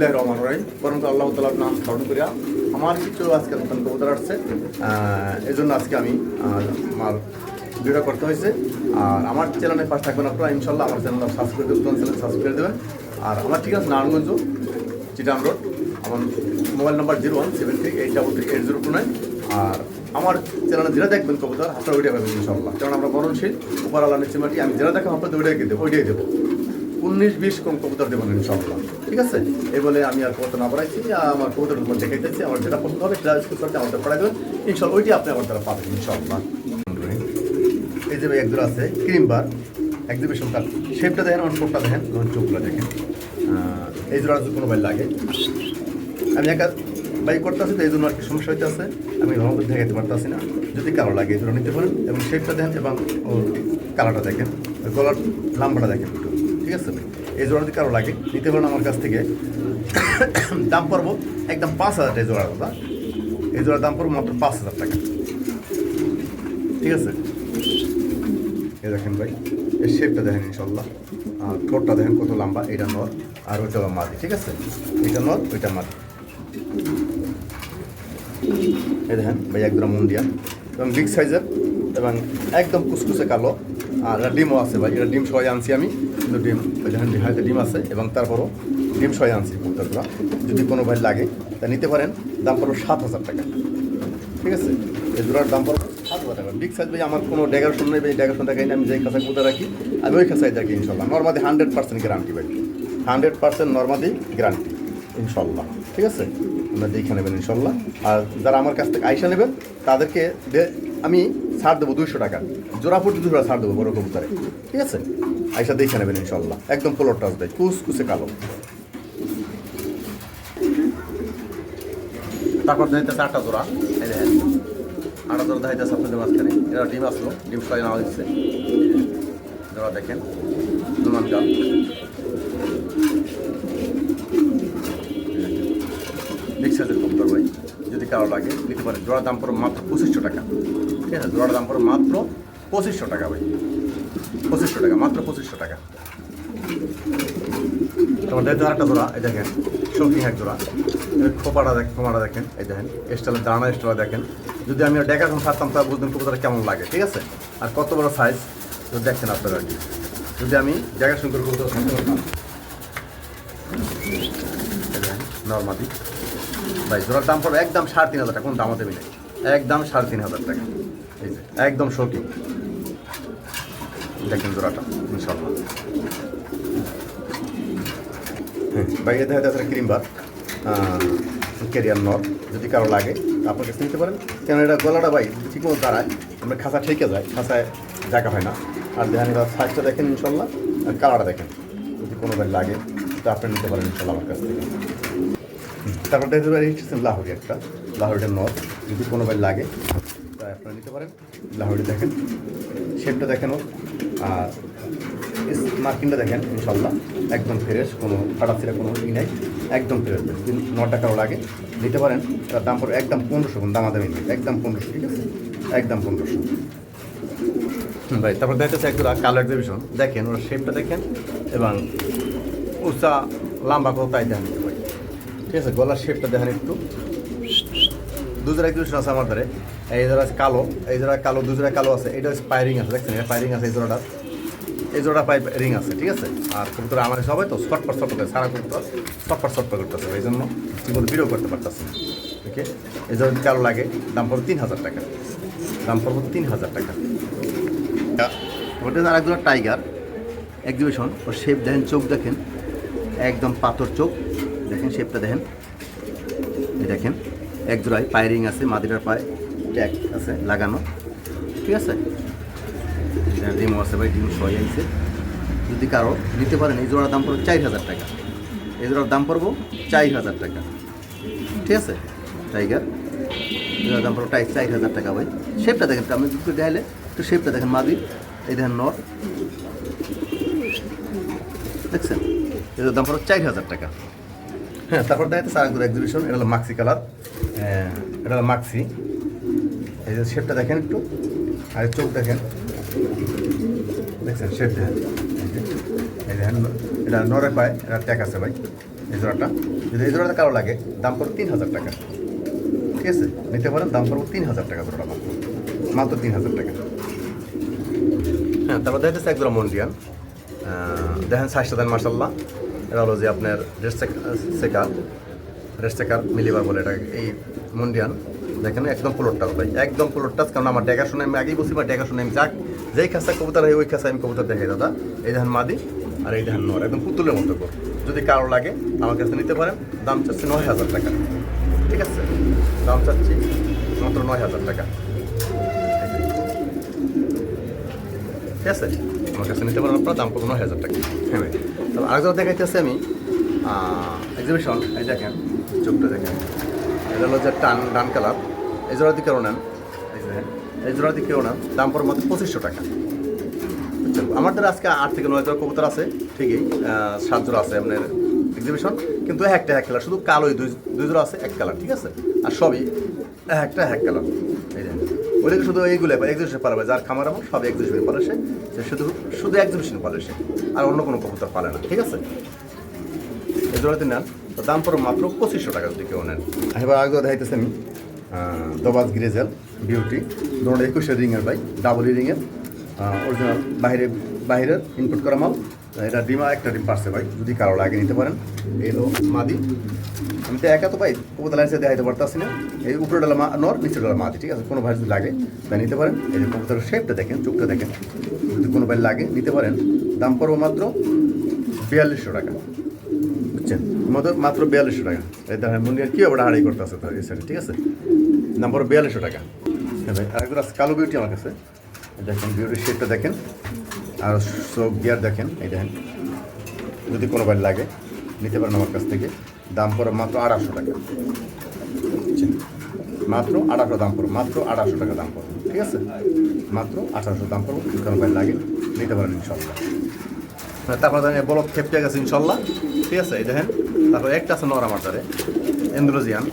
বিসমিল্লাহির রহমানির রহিম। বরং আল্লাহ তাআলার নাম স্মরণ করিয়া আমার কিছু আজকে নতুন কবুতর আসছে, এই জন্য আজকে আমি আমার ভিডিও করতে হয়েছে। আর আমার চ্যানেলে পাশে থাকবেন আপনারা, ইনশাল্লাহ আমার চ্যানেল সাবস্ক্রাইব দেবেন, চ্যানেল সাবস্ক্রাইব করে দেবেন। আর আমার ঠিক আছে নারায়ণগঞ্জ চিটাং রোড, আমার মোবাইল নাম্বার 0173833809। আর আমার চ্যানেলে যেটা দেখবেন কবুতর আপনারা ওইটা পাবেন ইনশাল্লাহ, কারণ আমরা বরণশীল উপর আল্লাহ নিচে মাটি, আমি যেটা দেখাম আপনাদের ওইটাই দেবো 19-20 কম কবুতর দেবেন ইনশাল্লাহ, ঠিক আছে? এই বলে আমি আর কবুতর না বাড়াইছি, আমার কবুতর উপর দেখাইতেছি, আমার যেটা পছন্দ হবে সেটা স্কুল করতে আমাদের পড়াই দেবেন ইনশাল্লাহ, ওইটি আপনি আমার দ্বারা পাবেন ইনশাল্লাহ। এই যে এক জোড়া আছে ক্রিম বার এক্সিবিশন কাল, শেপটা দেখেন, আমার ঠোঁটটা দেখেন, আমার চোখগুলো দেখেন। এই জোড়া যদি কোনো বাইর লাগে, আমি একা বাইক করতে আসি তো এই জন্য আর কি সমস্যা হইতে আছে, আমি রহমত দেখাইতে পারতেছি না। যদি কালো লাগে এই জোড়া নিতে পারেন, এবং শেপটা দেখেন এবং ওর কালারটা দেখেন, গলার লাম্বাটা দেখেন একটু, ঠিক আছে? এই জোড়া যদি কারো লাগে নিতে পারেন আমার কাছ থেকে। দাম পড়বো একদম 5,000 এই জোড়ার কথা, এই জোড়ার দাম পড়বো মাত্র 5,000 টাকা, ঠিক আছে? এই দেখেন ভাই, এর শেপটা দেখেন ইনশাল্লাহ, আর ঠোঁটটা দেখেন কত লম্বা, এটা নর আর ওইটা মাদি, ঠিক আছে? এটা নর ওইটা মাদি। এই দেখেন ভাই এক গ্রাম মুন্ডিয়া এবং বিগ সাইজের এবং একদম কুচকুচে কালো, আর এটা ডিমও আছে ভাই, এটা ডিম সবাই আনছি আমি, কিন্তু ডিম ওই দেখেন হাতে ডিম আছে, এবং তারপরও ডিম সবাই আনছি কবুতরগুলো। যদি কোনো ভাই লাগে তা নিতে পারেন, দাম পড়বে 7,000 টাকা, ঠিক আছে? এই জোড়ার দাম পড়বে 7,000 টাকা। বিগ সাইজ ভাই আমার কোনো ডেগারশন নেই ভাই, ডেগারশন টাকাই আমি যেই কাঁচা কবুতর রাখি আমি ওই কাঁচাই রাখি ইনশাল্লাহ। নর্মাদি 100% গ্যারান্টি ভাই, 100% নর্মাদি গ্যারান্টি ইনশাল্লাহ, ঠিক আছে? আমরা দেখে নেবেন ইনশাল্লাহ। আর যারা আমার কাছ থেকে আইসা নেবেন তাদেরকে আমি ছাড় দেবো 200 টাকা, জোড়া ফুট 200 টাকা ছাড় দেবো বড় কবুতরে, ঠিক আছে? আইসা দেখে নেবেন ইনশাল্লাহ। একদম পোলোর টাচ দেয়, কুচকুচে কালো। তারপর দেখাইতেছে 8টা জোড়া, এই দেখেন 8টা জোড়া দেখাইতেছে আপনাদের মাঝখানে। এরা ডিম আসলো, ডিম সবাই নেওয়া দিচ্ছে, জোড়া দেখেন নুমান গাল, বিগ সাইজের কবুতর ভাই। যদি কারো লাগে নিতে পারেন, জোড়ার দাম পড়ে মাত্র 2500 টাকা, ঠিক আছে? জোড়ার দাম পড়ে মাত্র 2500 টাকা ভাই, 2500 টাকা, মাত্র 2500 টাকা। তোমার দেখতে আরেকটা জোড়া, এই দেখেন শৌখিন এক জোড়া, খোপাটা দেখেন, এই দেখেন স্টাইলের দানা স্টাইল দেখেন। যদি আমি ডেকাশন ছাড়তাম তা বুঝতেন কবুতরটা কেমন লাগে, ঠিক আছে? আর কত বড় সাইজ যদি দেখছেন আপনারা আর কি, যদি আমি ডেকাশন করে কবুতর ছাড়তে পারতাম। নর্মালি ভাই জোড়ার দাম পড়বে একদম 3,500 টাকা, কোনো দামও দেবে নেই, একদম 3,500 টাকা। এই যে একদম শৌখিন দেখেন জোড়াটা ইনশাল্লাহ। ভাই এতে হয়তো একটা ক্রিম বার ক্যারিয়ার নর, যদি কারো লাগে আপনার কাছে নিতে পারেন, কেন এটা গলাটা ভাই ঠিক মতো দাঁড়ায়, আমরা খাঁচা ঠেকে যায়, খাঁচায় জায়গা হয় না। আর দেখেন এটা সাইজটা দেখেন ইনশাল্লাহ, আর কালারটা দেখেন, যদি কোনো ভাই লাগে তো আপনি নিতে পারেন ইনশাল্লাহ আমার কাছ থেকে। তারপর দেখতে পারেন লাহোরি, একটা লাহোরিটার নর, যদি কোনো ভাই লাগে তাই আপনারা নিতে পারেন। লাহোরি দেখেন, শেপটা দেখেন, আর মার্কিনটা দেখেন ইনশাল্লাহ একদম ফ্রেশ, কোনো ফাটাছিরা কোনো ই নেই, একদম ফ্রেশ। যদি 9 টাকাও লাগে নিতে পারেন, তার দাম পড়বে একদম 1500, কোনো দামাদামি নেই, একদম 1500, ঠিক আছে? একদম 1500 ভাই। তারপর দেখতেছে একটু কালো এক্সিবিশন দেখেন, ওরা শেপটা দেখেন এবং উঁচা লম্বা কত তাই দেখেন নিতে পারি, ঠিক আছে? গলার শেপটা দেখেন একটু। দুজোড়া এক্সিবিশন আছে আমার ধারে, এই জোড়া আছে কালো, এই জোড়া কালো, দুজোড়া কালো আছে, এটা হচ্ছে পাইরিং আছে, দেখছেন এটা পাইরিং আছে, এই জোড়া পাইপ রিং আছে, ঠিক আছে? আর কবুতর আমার সবাই তো শর্টপাট করে সারা কবুতর শর্টপাট করতেছে, এই জন্য ঠিকমতো ভিডিও করতে পারতেছে না, ওকে? এই জন্য কালো লাগে, দাম পড়বে 3,000 টাকা, দাম পড়বে 3,000 টাকা। ওটা আর একজোড়া টাইগার এক্সিবিশন, ওর শেপ দেখেন, চোখ দেখেন একদম পাথর চোখ, দেখেন শেপটা দেখেন, এই দেখেন এক জোড়ায় পাইরিং আছে, মাদিটার পায়ে ট্যাগ আছে লাগানো, ঠিক আছে? ডিমও আছে ভাই, ডিম সবাই আইছে। যদি কারো নিতে পারেন এই জোড়ার দাম পড়বে 4,000 টাকা, এই জোড়ার দাম পড়বো 4,000 টাকা, ঠিক আছে? টাইগার জোড়ার দাম পড়বো 4,000 টাকা ভাই। শেপটা দেখেন, আমি দুটো দেখাইলে তো শেপটা দেখেন, মাদি এই দেখেন নর, দেখছেন? এটার দাম পড়বে 4,000 টাকা। হ্যাঁ, তারপর দেখাচ্ছে আর একদম এক্সিবিশন, এটা হলো মাক্সি কালার, এটা হলো মাক্সি। এই যে শেপটা দেখেন একটু, আর চোখ দেখেন, দেখছেন শেপ দেখেন, এই দেখেন এটা নরে পায়, এটা ট্যাগ আছে ভাই, এই জোড়াটা। যদি এই জোড়াটা কারো লাগে দাম পড়বে 3000 টাকা, ঠিক আছে, নিতে পারেন। দাম পড়বে 3000 টাকা জোড়াটা, মাত্র 3000 টাকা। হ্যাঁ, তারপর দেখতেছে এক জোড়া মন্ডিয়ান, দেখেন সাইজটা দেন মার্শাল্লাহ। এটা হলো যে আপনার রেড সেকার মিলিবার বলে এটা, এই মন্ডিয়ান দেখেন একদম পোলোর টাচ ভাই, একদম পোলোর টাচ। কারণ আমার ডেকা শুনে আমি আগেই বলছি, বা ডেকা শুনে আমি যাক যেই খাসা কবুতর হয় ওই খাসা আমি কবুতর দেখাই দাদা। এই দেখেন মাদি আর এই দেখেন নর, একদম পুতুলের মতো করে। যদি কারো লাগে আমার কাছে নিতে পারেন। দাম চাচ্ছি 9000 টাকা, ঠিক আছে, দাম চাচ্ছি মাত্র 9000 টাকা, ঠিক আছে। আমার কাছে নিতে পারেন আপনার, দাম পড়বে 9000 টাকা। হ্যাঁ ভাই, তবে আরেকজন দেখাইতেছি আমি এক্সিবিশন। এই দেখেন চোখটা দেখেন, এটা হলো যে ডান কালার। এই জোড়া দিয়ে কেউ নেন, এই জোড়া দিয়ে কেউ নেন, দাম পড়বে মাত্র 2500 টাকা। বুঝছেন, আমার দ্বারা আজকে 8 থেকে 9 জোড়া কবুতর আছে, ঠিকই 7 জোড়া আছে আপনার এক্সিবিশন, কিন্তু একটা এক কালার, শুধু কালোই দুই জোড়া আছে এক কালার, ঠিক আছে। আর সবই একটা এক কালার। এই যে ওইটাকে শুধু এইগুলো এক্সিবিশন পালাবে, যার খামার আমার সব এক্সিবিশন পালে সে শুধু এক্সিবিশন পালে সে, আর অন্য কোনো কবুতর পালে না, ঠিক আছে। এই জোড়াতে নেন তো দাম পড়বে মাত্র 2500 টাকা যদি কেউ নেন। এবার আগে দেখাইতেছি আমি দবাজ গ্রেজেল বিউটি, দুটো 21 রিংয়ের ভাই, ডাবল রিংয়ের অরিজিনাল, বাইরের ইনপুট করা মাল। এটা ডিমা একটা ডিম পারছে ভাই, যদি কারো লাগে নিতে পারেন। এই হলো মাদি, আমি তো একা তো ভাই কবুতর লাইসে দেখাইতে পারতেছি না। এই উপরে ডালা নর, নিচে ডালা মাদি, ঠিক আছে। কোনো ভাই যদি লাগে তাই নিতে পারেন। এই যে কবুতরের শেপটা দেখেন, চোখটা দেখেন, যদি কোনো ভাই লাগে নিতে পারেন। দাম পড়বো মাত্র 4200 টাকা, বুঝছেন, মাত্র 4200 টাকা। এই দেখেন মুন্ডিয়ার কী আবার হাড়াই করতে আছে তার এই সাইডে, ঠিক আছে। দাম পড়বে 4200 টাকা। হ্যাঁ ভাই, আরেকজন আছে কালো বিউটি আমার কাছে, দেখেন বিউটির শেপটা দেখেন আর সব গিয়ার দেখেন। এই দেখেন, যদি কোনো ভাই লাগে নিতে পারেন আমার কাছ থেকে। দাম পড়ে মাত্র 800 টাকা, মাত্র 800 দাম পড়বে, মাত্র 800 টাকা দাম পড়বে, ঠিক আছে, মাত্র 800 দাম পড়বে। যদি কোনো ভাই লাগে নিতে পারেন ইনশাল্লাহ। তারপর দেখেন বলক খেপটে গেছে ইনশাল্লাহ, ঠিক আছে। এই দেখেন, তারপর একটা আছে নর আমার দ্বারে এন্ডোলজিয়ান,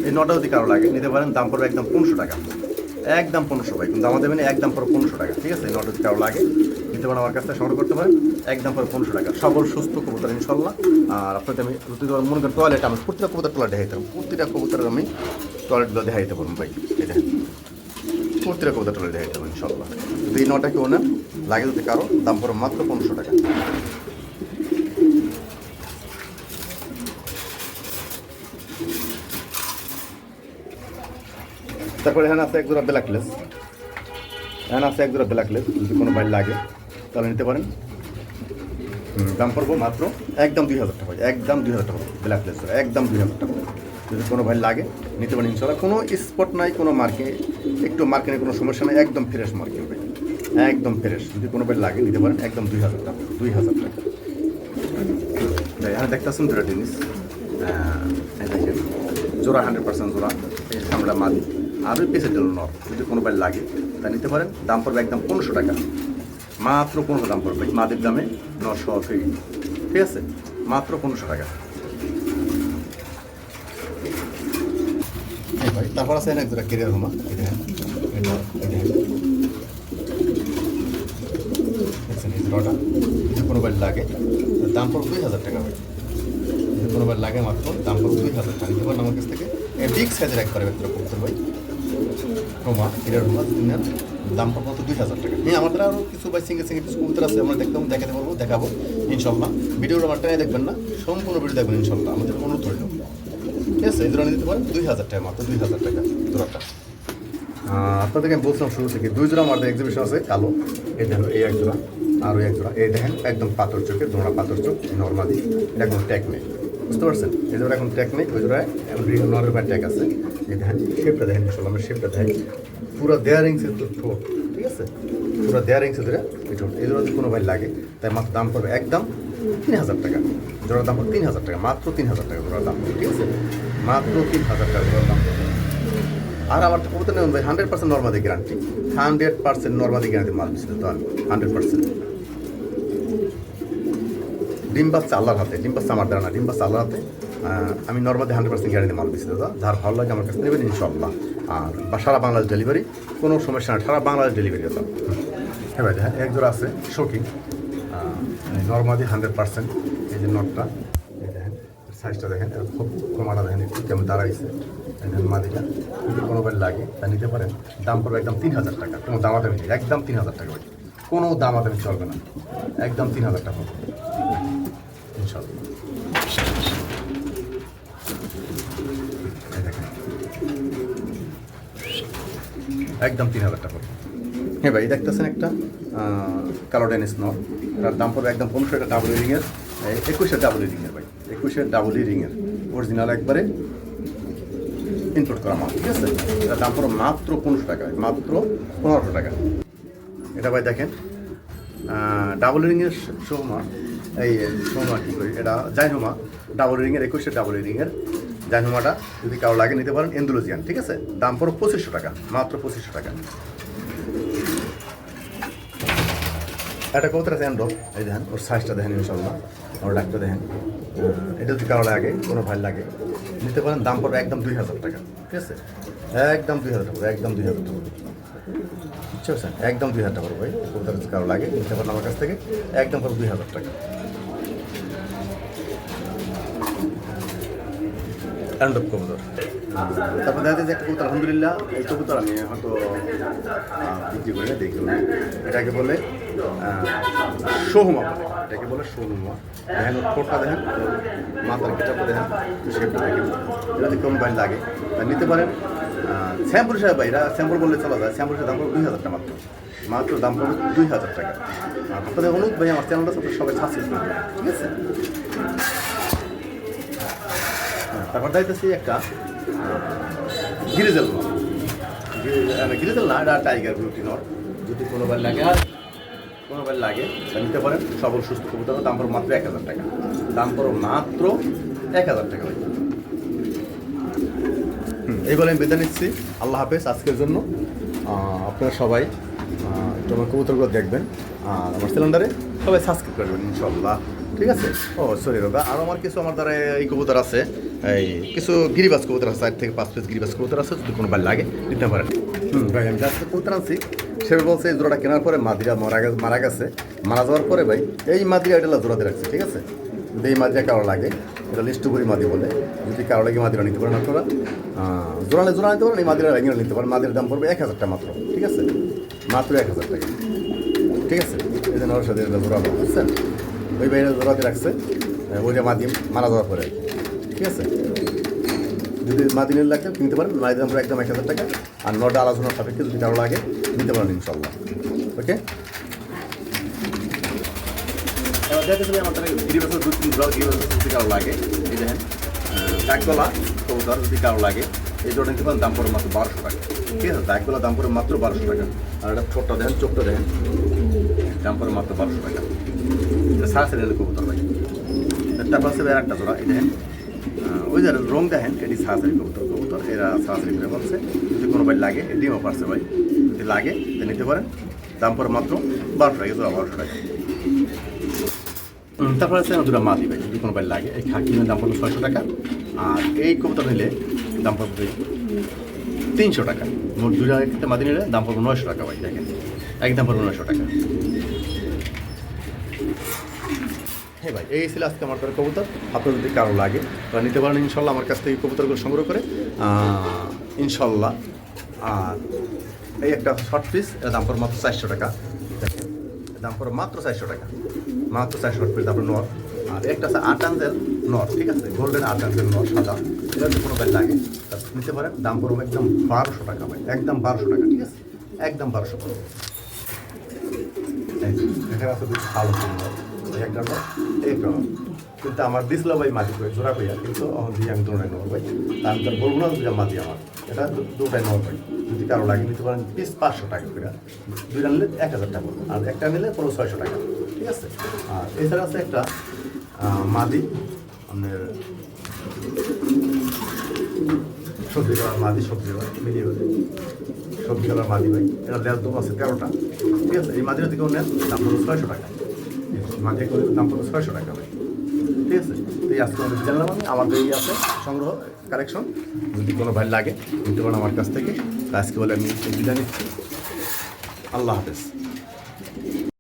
এই নটা যদি কারো লাগে নিতে পারেন। দাম পড়বে একদম 1500 টাকা, একদম 1500 ভাই, কিন্তু দাম দেবেন একদম পরে 1500 টাকা, ঠিক আছে। এই নটা যদি কারো লাগে নিতে পারেন আমার কাছ থেকে সংগ্রহ করতে পারেন, একদম পরে 1500 টাকা। সবল সুস্থ কবুতর ইনশাল্লাহ। আর আপনাদের আমি যদি মনে করেন টয়লেট, আমি প্রতিটা কবুতর টয়লেট দেখাইতে পারবো, প্রতিটা কবুতরের আমি টয়লেটগুলো দেখাইতে পারবো ভাই। এই দেখেন প্রতিটা কবুতর টয়লেট দেখাইতে পারবো ইনশাল্লাহ। যদি এই নটা কেউ নেন লাগে যদি কারো, দাম পড়বে মাত্র 1500 টাকা। তারপরে এখানে আছে এক জোড়া ব্ল্যাকলেস, যদি কোনো ভাই লাগে তাহলে নিতে পারেন। দাম পড়বো মাত্র একদম 2000 টাকা, একদম 2000 টাকা ব্ল্যাকলেস, একদম 2000 টাকা। যদি কোনো ভাই লাগে নিতে পারেন ইনশাল্লাহ। কোনো স্পট নাই, কোনো মার্কে, একটু মার্কেটে কোনো সমস্যা নেই, একদম ফ্রেশ মার্কেট ভাই, একদম ফ্রেশ। যদি কোনো ভাই লাগে নিতে পারেন, একদম 2000 টাকা, 2000 টাকা। এখানে দেখতেছেন দুটো জিনিস, দেখেন জোড়া 100% জোড়া, এই সামলা মাদি আর ওই পেছনে দিল নর। যদি কোনো ভাই লাগে তা নিতে পারেন। দাম পড়বে একদম 1500 টাকা, মাত্র 1500 দাম পড়বে। মাদির দামে 900 ফ্রি, ঠিক আছে, মাত্র 1500 টাকা। ভাই তারপর আছে এক জোড়া কেরিয়ার হোমা, দেখছেন এই জোড়াটা। যদি কোনো ভাই লাগে দাম পড়বে 2000 টাকা ভাই, যদি কোনো ভাই লাগে মাত্র দাম পড়বে 2000 টাকা। নিতে পারেন আমার কাছ থেকে। বিগ সাইজের একবারে একটা কবুতর ভাই, রোমা, কেরিয়ার হোমা, দাম পড়বে মাত্র 2000 টাকা। হ্যাঁ, আমাদের আরও কিছু ভাই সিঙ্গেল কিছু কবুতর আছে, আমরা দেখাতে পারবো, দেখাবো ইনশাল্লাহ। ভিডিওটা আমার টাইমে দেখবেন না, সম্পূর্ণ ভিডিও দেখবেন ইনশাল্লাহ, আমাদের অনুরোধ রইল, ঠিক আছে। এই জোড়া নিতে পারেন 2000 টাকা, মাত্র 2000 টাকা জোড়াটা। আপনাদেরকে আমি বলছিলাম শুরু থেকে 2 জোড়া আমাদের এক্সিবিশন আছে কালো। এই দেখেন এই এক জোড়া আর ওই এক জোড়া, এই দেখেন একদম পাথর চোখে, দোড়া পাথর চোখ নর্মালি, এটা এখন ট্যাগ নেই, বুঝতে পারছেন। এই জোড়া এখন ট্যাগ নেই, ওই জোড়ায় নর্মাল ভাই ট্যাগ আছে। এই দেখেন শেপটা দেখেন ইনশাল্লাহ, আমার শেপটা দেখেন পুরো দেয়ার ইঞ্চের ঠোঁট, ঠিক আছে, পুরো দেয়ার ইঞ্চের ধরে এই ঠোঁট। এই জোড়া যদি কোনো ভাই লাগে তাই মাত্র দাম পড়বে একদম 3000 টাকা, জোড়ার দাম পড়বে 3000 টাকা, মাত্র 3000 টাকা জোড়ার দাম পড়বে, ঠিক আছে, মাত্র 3000 টাকা জোড়ার দাম পড়বে। আর আমার তো কবুতর নেই ভাই 100% নর্মাদি গ্যারান্টি, 100% নর্মাদি গ্যারান্টি মাল দিচ্ছি তো আমি 100%। ডিম বাচ্চা আল্লাহর হাতে, ডিম বাচ্চা আমার দ্বারা না, ডিম বাচ্চা আল্লাহর হাতে। আমি নর্মাদি 100% গ্যারান্টি মাল দিচ্ছি দাদা, যার ভালো লাগে আমার কাছে নেবেন ইনশাল্লাহ। আর বা সারা বাংলাদেশ ডেলিভারি, কোনো সমস্যা না, সারা বাংলাদেশ ডেলিভারি দাদা। হ্যাঁ ভাই, হ্যাঁ এক জোড়া আছে শৌখিন নর্মাদি 100%, এই যে নটটা, এই দেখেন সাইজটা দেখেন, খুব কমাটা দেখেন, একটু কেমন দাঁড়াইছে। দেখেন মাদিটা যদি কোনো বার লাগে তা নিতে পারেন। দাম পড়বে একদম 3000 টাকা, কোনো দামাদামি নেই, একদম 3000 টাকা ভাই, কোনো দামাদামি চলবে না, একদম 3000 টাকা ইনশাল্লাহ। একদম 3000 টাকা। হ্যাঁ ভাই, দেখতেছেন একটা কালো ডেনিস নর, তার দাম পড়বে একদম 1500 টাকা, ডাবল রিংয়ের, 21-এর ডাবল রিংয়ের ভাই, 21-এর ডাবল রিংয়ের অরিজিনাল একবারে ইনপুট করা মাল, ঠিক আছে। এটার দাম পড়বে মাত্র 1500 টাকা, মাত্র 1500 টাকা। এটা ভাই দেখেন ডাবল রিংয়ের সোমা, এই সোমা কী করি, এটা জাইনোমা ডাবল রিংয়ের, 21-এর ডাবল রিংয়ের জাইনোমাটা যদি কারো লাগে নিতে পারেন, এন্ডোলজিয়ান, ঠিক আছে। দাম পড়বে 2500 টাকা, মাত্র 2500 টাকা। একটা কবুতর আছে অ্যান্ডো, এই দেখেন ওর সাইজটা দেখেন ইনশাল্লাহ, ওর ডাকটা দেখেন। এটা যদি কারো লাগে, কোনো ভাই লাগে নিতে পারেন, দাম পড়বে একদম 2000 টাকা, ঠিক আছে। একদম 2000 টাকা, একদম 2000 টাকা, বুঝতে পারছেন, একদম 2000 টাকা ভাই। কবুতর যদি কারো লাগে নিতে পারেন আমার কাছ থেকে, একদম পড়বে 2000 টাকা। অ্যান্ডব কবুতর। তারপর দেখা যায় যে একটা কবুতর, আলহামদুলিল্লাহ এই কবুতর আমি হয়তো বিক্রি করে দেখি, এটাকে বলে সোহমা বলে, এটাকে বলে সোহমা। দেখেন ঠোঁটটা দেখেন, মাথার কেটাপটা দেখেন, শেপটা দেখেন। এটা যদি কোনো বাইর লাগে তা নিতে পারেন। স্যাম্পল হিসাবে ভাই, এটা স্যাম্পল বললে চলা যায়, স্যাম্পল হিসাবে দাম পড়বে 2000 টাকা, মাত্র মাত্র দাম পড়বে 2000 টাকা। আর আপনাদের অনুরোধ ভাই, আমার চ্যানেলটা সবাই সাবস্ক্রাইব করবেন, ঠিক আছে। তারপর দেখতেছি একটা গিরিজেল নর, গিরিজেল না, এটা টাইগার বিউটি নর। যদি কোনোবার লাগে, আর কোনোবার লাগে নিতে পারেন, সবল সুস্থ কবুতর, দাম পড়ো মাত্র 1000 টাকা, দাম পড়ো মাত্র 1000 টাকা। এই বলে আমি বেঁধে নিচ্ছি, আল্লাহ হাফেজ আজকের জন্য। আপনারা সবাই একটু আমার কবুতরগুলো দেখবেন, আর আমার সিলিন্ডারে সবাই সাবস্ক্রাইব করবেন ইনশাল্লাহ, ঠিক আছে। ও সরি দাদা, আর আমার কিছু আমার দ্বারা এই কবুতর আছে, এই কিছু গিরিবাজ কবুতর আছে, 4 থেকে 5 পিস গিরিবাজ কবুতর আছে, যদি কোনো বার লাগে নিতে পারেন। ভাই আমি যাচ্ছে কবুতর আনছি, সে বলছে এই জোড়াটা কেনার পরে মাদিরা মারা গেছে, মারা যাওয়ার পরে ভাই এই মাদিরা এটা জোড়াতে রাখছে, ঠিক আছে। যদি এই মাদিরা কারো লাগে, এটা লিস্টুপুরি মাদি বলে, যদি কারো লাগে মাদিরা নিতে পারেন আপনারা, জোড়া নিতে পারেন, এই মাদিরা লাগিয়ে নিতে পারেন। মাদির দাম পড়বে 1000 টাকা মাত্র, ঠিক আছে, মাত্র 1000 টাকা, ঠিক আছে। এই জন্য ওর সাথে জোড়া বুঝছেন, ওই বাইরে জোড়াতে রাখছে, ওইটা মাদি মারা যাওয়ার পরে, ঠিক আছে। যদি মাদিনের লাগবে কিনতে পারেন, মাদির দাম একদম 1000 টাকা। আর নটা আলোচনার সাপেক্ষে যদি কারো লাগে নিতে পারেন ইনশাল্লাহ, ওকে। এবার দেখতে আমার তাহলে গিরিবাসের 2-3 জোড়া গিরিবাসের যদি কারো লাগে, এই দেখেন ডাকগলা কবুতর যদি কারো লাগে, এই জোড়া নিতে পারেন, দাম পড়ে মাত্র 1200 টাকা, ঠিক আছে। ডাকগলা দাম পড়ে মাত্র 1200 টাকা। আর এটা ঠোঁটটা দেখেন, চোখটা দেখেন, দাম পড়ে মাত্র 1200 টাকা। এটা সারাসারি কবুতর ভাই। তারপর আছে আর একটা জোড়া, এই দেখেন ওই যে রং দেখেন, এটি সারাসারি কবুতর, এরা সারাসারি করে বলছে। যদি কোনো ভাই লাগে, ডিমও পারছে ভাই, যদি লাগে তা নিতে পারেন, দাম পড়ে মাত্র 1200 টাকা, জোড়া 1200 টাকা। তারপর আছে দুটা মাদি ভাই, যদি কোনো ভাই লাগে, এই খাকিমের দাম পড়বে 600 টাকা। আর এই কবুতর নিলে দাম পড়বে 300 টাকা। মোট দুটা মাদি নিলে দাম পড়বে 900 টাকা ভাই, দেখেন একদম পড়বে 900 টাকা। হ্যাঁ ভাই, এই ছিল আজকে আমার কবুতর। আপনার যদি কারো লাগে তারা নিতে পারেন ইনশাল্লাহ, আমার কাছ থেকে কবুতরগুলো সংগ্রহ করে ইনশাল্লাহ। আর এই একটা শর্ট পিস, এর দাম পড়বে মাত্র 400 টাকা, দাম পড়বে মাত্র 400 টাকা, মাত্র 400 শর্ট পিস। তারপর নর, আর একটা আছে 8 আঞ্জেল নর, ঠিক আছে, গোল্ডেন 8 আঞ্জেল নর সাদা, এটা যদি কোনো ভাই লাগে তা নিতে পারেন, দাম পড়বে একদম 1200 টাকা ভাই, একদম 1200 টাকা, ঠিক আছে, একদম 1200 টাকা। এখানে আছে দুটো ভালো সুন্দর, একটা নর একটা নর, কিন্তু আমার দিছিল ভাই মাটি করে জোড়া কইয়া, কিন্তু দিয়ে আমি দুটাই নর ভাই, আমি তার বলবো না দুটা মাটি আমার, এটা দুটাই নর ভাই। যদি কারো লাগে নিতে পারেন, পিস 500 টাকা করে, দুইটা নিলে 1000 টাকা, আর একটা নিলে পুরো 600 টাকা, ঠিক আছে। আর এছাড়া আছে একটা মাদি, আপনার সবজি কালার মাদি, সবজি কালার মিলিয়ে সবজি কালার মাদি ভাই, এটা লেজ দম আছে 13টা, ঠিক আছে। এই মাদিটা থেকে নেন, দাম পড়বে 600 টাকা, মাদি করে দাম পড়বে 600 টাকা ভাই, ঠিক আছে। তো এই আজকে আমাদের জানলাম, আমি আমাদের এই আছে সংগ্রহ কালেকশন, যদি কোনো ভাই লাগে নিতে পারেন আমার কাছ থেকে। আজকে বলে আমি বিদায় নিচ্ছি, আল্লাহ হাফেজ।